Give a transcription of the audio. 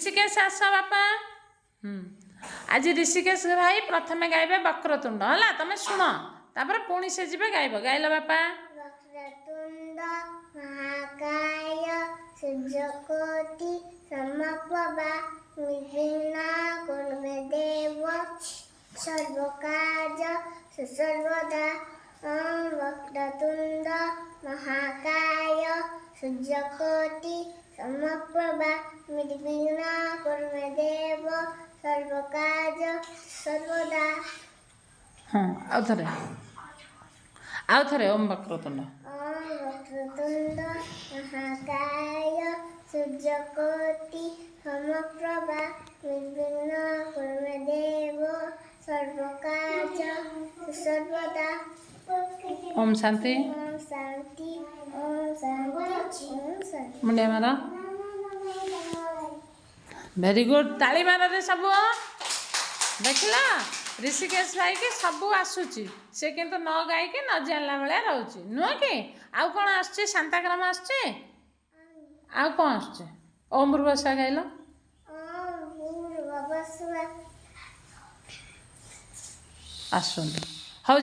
ऋषिकेश आस बापा आज ऋषिकेश भाई प्रथमे गाइबे वक्रतुंड है तुम शुण तापर पुणी से जीवे गाइब गाइल बापा वक्रतुंड महाकाय सूर्यकोटि समप्रभा निर्विघ्ना कुरु देव सर्वकार्य सर्वदा ओम वक्रतुंड महाकाय सूर्यकोटि समप्रभा निर्विघ्ना कुरु देव सर्वकार्य सर्वदा। हाँ आउ थे ओम वक्रतुंड ओम वक्रतुंड महाकाय सूर्यकोटि समप्रभा निर्विघ्ना कुरु देव सर्वकार्य सर्वदा। ओम शांति ओम शांति ओम शांति ओम शांति। मुंडिया मार वेरी गुड ताली मार रे सब देखला ऋषिकेश भाई के सब आसूची से किंतु न गाई के न जानला भाया रोचे नुह कि आउ कौन आसुचे शांताग्राम आसुचे आउ कौन आसुचे ओम भूर्भुवस्सुः गाइल ओम भूर्भुवस्सुः आसुंतु।